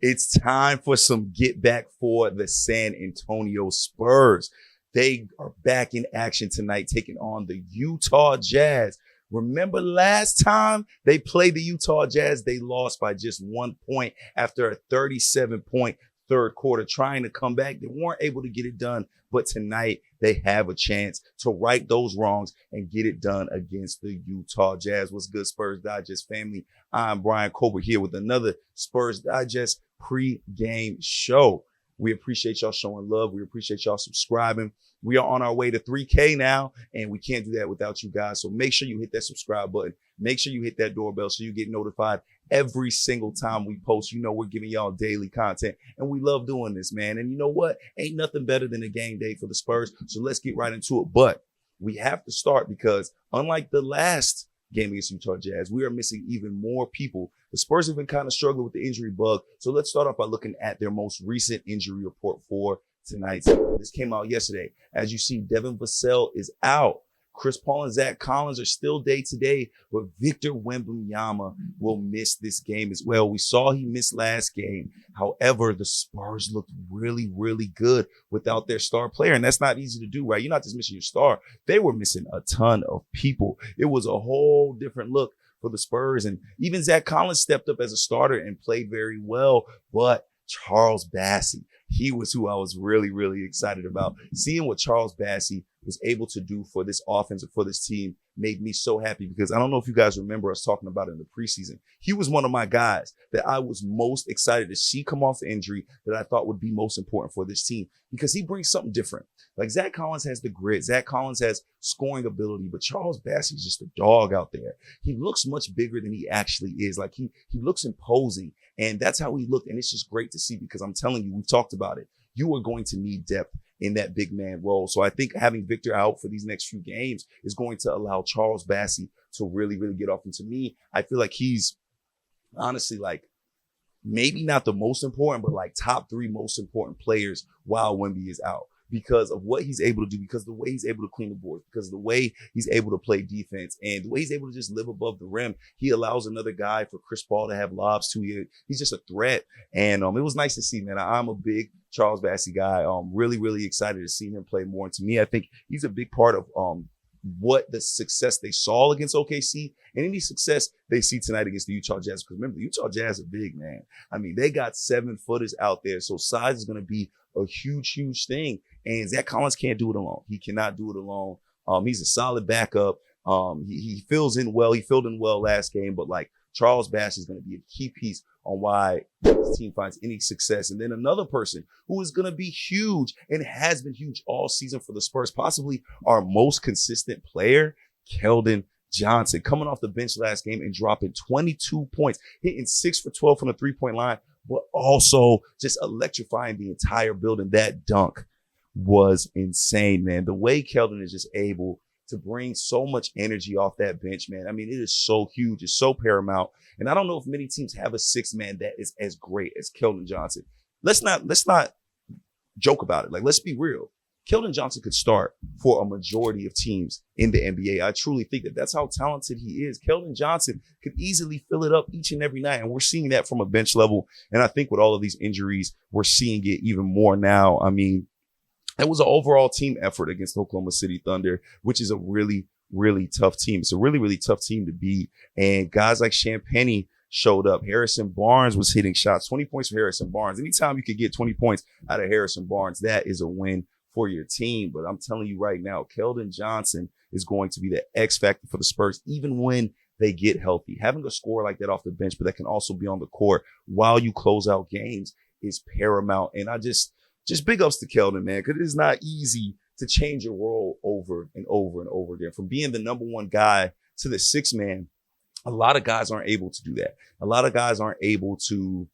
It's time for some get back for the San Antonio Spurs. They are back in action tonight, taking on the Utah Jazz. Remember last time they played the Utah Jazz, they lost by just 1 point after a 37-point third quarter, trying to come back. They weren't able to get it done, but tonight they have a chance to right those wrongs and get it done against the Utah Jazz. What's good, Spurs Digest family? I'm Bryan Colbert here with another Spurs Digest pregame show. We appreciate y'all showing love. We appreciate y'all subscribing. We are on our way to 3K now, and we can't do that without you guys. So make sure you hit that subscribe button. Make sure you hit that doorbell so you get notified every single time we post. You know, we're giving y'all daily content, and we love doing this, man. And you know what? Ain't nothing better than a game day for the Spurs. So let's get right into it. But we have to start because unlike the last game against Utah Jazz, we are missing even more people. The Spurs have been kind of struggling with the injury bug. So let's start off by looking at their most recent injury report for tonight. This came out yesterday. As you see, Devin Vassell is out. Chris Paul and Zach Collins are still day-to-day, but Victor Wembanyama will miss this game as well. We saw he missed last game. However, the Spurs looked really, really good without their star player, and that's not easy to do, right? You're not just missing your star. They were missing a ton of people. It was a whole different look for the Spurs, and even Zach Collins stepped up as a starter and played very well, but Charles Bassey, he was who I was really, really excited about. Seeing what Charles Bassey was able to do for this offense and for this team made me so happy because I don't know if you guys remember us talking about it in the preseason. He was one of my guys that I was most excited to see come off the injury that I thought would be most important for this team because he brings something different. Like Zach Collins has the grit. Zach Collins has scoring ability, but Charles Bassey is just a dog out there. He looks much bigger than he actually is. Like he looks imposing, and that's how he looked. And it's just great to see because I'm telling you, we've talked about it. You are going to need depth in that big man role. So I think having Victor out for these next few games is going to allow Charles Bassey to really, really get off. And to me, I feel like he's honestly like maybe not the most important, but like top 3 most important players while Wemby is out because of what he's able to do, because of the way he's able to clean the boards, because of the way he's able to play defense and the way he's able to just live above the rim. He allows another guy for Chris Paul to have lobs to. He's just a threat. And it was nice to see, man. I'm a big Charles Bassey guy. Really, really excited to see him play more. And to me, I think he's a big part of what the success they saw against OKC and any success they see tonight against the Utah Jazz. Because remember, the Utah Jazz are big, man. I mean, they got 7-footers out there. So size is going to be a huge, huge thing. And Zach Collins can't do it alone. He cannot do it alone. He's a solid backup. He fills in well. He filled in well last game, but like Charles Bassey is going to be a key piece on why this team finds any success. And then another person who is going to be huge and has been huge all season for the Spurs, possibly our most consistent player, Keldon Johnson, coming off the bench last game and dropping 22 points, hitting 6 for 12 from the three-point line, but also just electrifying the entire building. That dunk was insane, man. The way Keldon is just able to bring so much energy off that bench, man. I mean, it is so huge. It's so paramount. And I don't know if many teams have a 6th man that is as great as Keldon Johnson. Let's not joke about it. Like, let's be real. Keldon Johnson could start for a majority of teams in the NBA. I truly think that that's how talented he is. Keldon Johnson could easily fill it up each and every night. And we're seeing that from a bench level. And I think with all of these injuries, we're seeing it even more now. I mean, it was an overall team effort against Oklahoma City Thunder, which is a really, really tough team. It's a really, really tough team to beat. And guys like Champagnie showed up. Harrison Barnes was hitting shots, 20 points for Harrison Barnes. Anytime you could get 20 points out of Harrison Barnes, that is a win for your team. But I'm telling you right now, Keldon Johnson is going to be the X factor for the Spurs, even when they get healthy. Having a scorer like that off the bench, but that can also be on the court while you close out games is paramount. And I just big ups to Keldon, man, because it is not easy to change your role over and over and over again. From being the number 1 guy to the 6th man, a lot of guys aren't able to do that. A lot of guys aren't able to,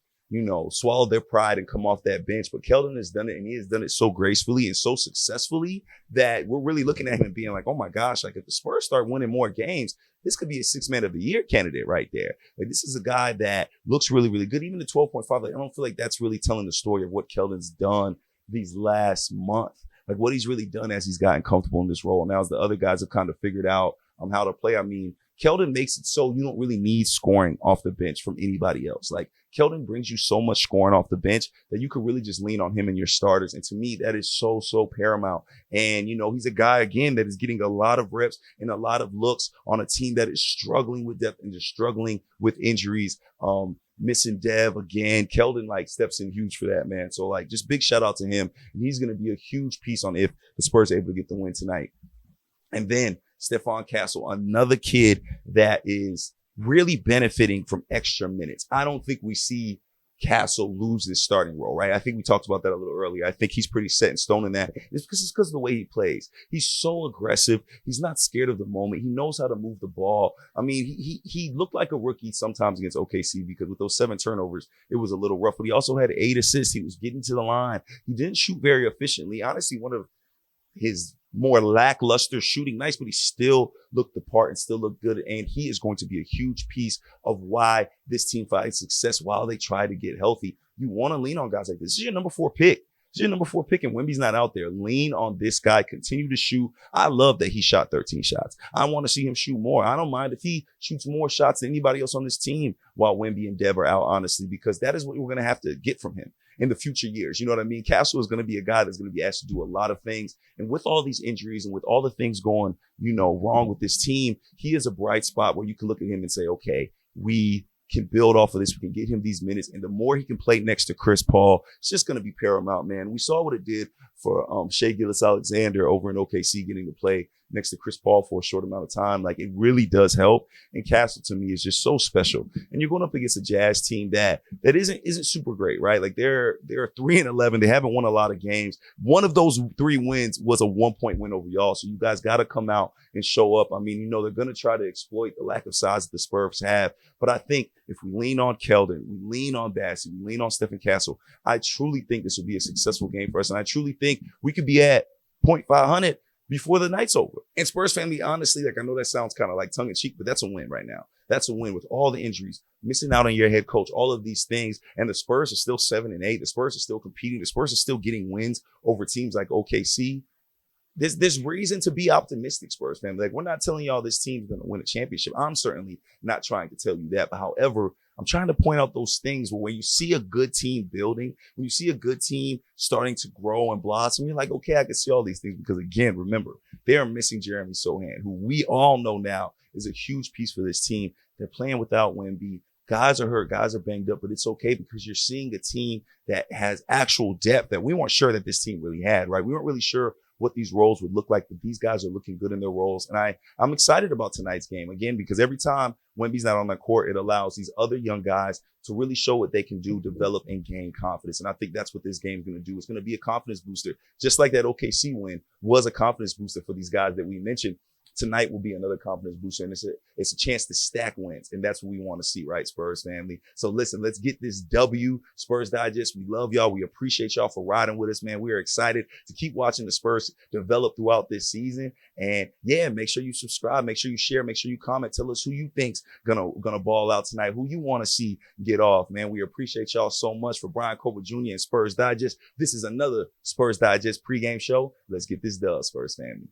swallow their pride and come off that bench. But Keldon has done it, and he has done it so gracefully and so successfully that we're really looking at him and being like, oh my gosh, like if the Spurs start winning more games, this could be a 6th man of the year candidate right there. Like this is a guy that looks really, really good. Even the 12.5, like, I don't feel like that's really telling the story of what Keldon's done these last month, like what he's really done as he's gotten comfortable in this role. Now as the other guys have kind of figured out how to play. I mean, Keldon makes it so you don't really need scoring off the bench from anybody else. Like, Keldon brings you so much scoring off the bench that you could really just lean on him and your starters. And to me, that is so, so paramount. And, he's a guy, again, that is getting a lot of reps and a lot of looks on a team that is struggling with depth and just struggling with injuries. Missing Dev again. Keldon steps in huge for that, man. So just big shout out to him. And he's going to be a huge piece on if the Spurs are able to get the win tonight. And then Stephon Castle, another kid that is really benefiting from extra minutes. I don't think we see Castle lose this starting role, right? I think we talked about that a little earlier. I think he's pretty set in stone in that. It's because of the way he plays. He's so aggressive. He's not scared of the moment. He knows how to move the ball. I mean, he looked like a rookie sometimes against OKC because with those 7 turnovers, it was a little rough. But he also had 8 assists. He was getting to the line. He didn't shoot very efficiently. Honestly, one of his more lackluster shooting nights, but he still looked the part and still looked good. And he is going to be a huge piece of why this team finds success while they try to get healthy. You want to lean on guys like this. This is your number 4 pick. This is your number 4 pick, and Wemby's not out there. Lean on this guy. Continue to shoot. I love that he shot 13 shots. I want to see him shoot more. I don't mind if he shoots more shots than anybody else on this team while Wemby and Dev are out, honestly, because that is what we're going to have to get from him in the future years. You know what I mean? Castle is going to be a guy that's going to be asked to do a lot of things. And with all these injuries and with all the things going, wrong with this team, he is a bright spot where you can look at him and say, okay, we can build off of this. We can get him these minutes. And the more he can play next to Chris Paul, it's just going to be paramount, man. We saw what it did for Shai Gilgeous-Alexander over in OKC getting to play next to Chris Paul for a short amount of time. It really does help. And Castle, to me, is just so special. And you're going up against a Jazz team that isn't super great, right? They're 3-11. They haven't won a lot of games. One of those 3 wins was a 1-point win over y'all. So you guys got to come out and show up. I mean, they're going to try to exploit the lack of size that the Spurs have. But I think if we lean on Keldon, we lean on Bassey, we lean on Stephen Castle, I truly think this will be a successful game for us. And I truly think we could be at 0.500 before the night's over. And Spurs family, honestly, I know that sounds kind of tongue in cheek, but that's a win right now. That's a win with all the injuries, missing out on your head coach, all of these things. And the Spurs are still 7-8. The Spurs are still competing. The Spurs are still getting wins over teams like OKC. There's reason to be optimistic, Spurs family. We're not telling y'all this team's going to win a championship. I'm certainly not trying to tell you that. But however, I'm trying to point out those things where when you see a good team building, when you see a good team starting to grow and blossom, you're like, okay, I can see all these things. Because again, remember, they are missing Jeremy Sochan, who we all know now is a huge piece for this team. They're playing without Wemby. Guys are hurt, guys are banged up, but it's okay because you're seeing a team that has actual depth that we weren't sure that this team really had, right? We weren't really sure what these roles would look like, but these guys are looking good in their roles. And I'm excited about tonight's game, again, because every time Wemby's not on the court, it allows these other young guys to really show what they can do, develop, and gain confidence. And I think that's what this game is going to do. It's going to be a confidence booster, just like that OKC win was a confidence booster for these guys that we mentioned. Tonight will be another confidence booster, and it's a chance to stack wins, and that's what we want to see, right, Spurs family? So listen, let's get this W. Spurs Digest, we love y'all. We appreciate y'all for riding with us, man. We are excited to keep watching the Spurs develop throughout this season. And yeah, make sure you subscribe, make sure you share, make sure you comment. Tell us who you think's gonna ball out tonight, who you want to see get off, man. We appreciate y'all so much. For Bryan Colbert Jr. and Spurs Digest, this is another Spurs Digest pregame show. Let's get this done, Spurs family.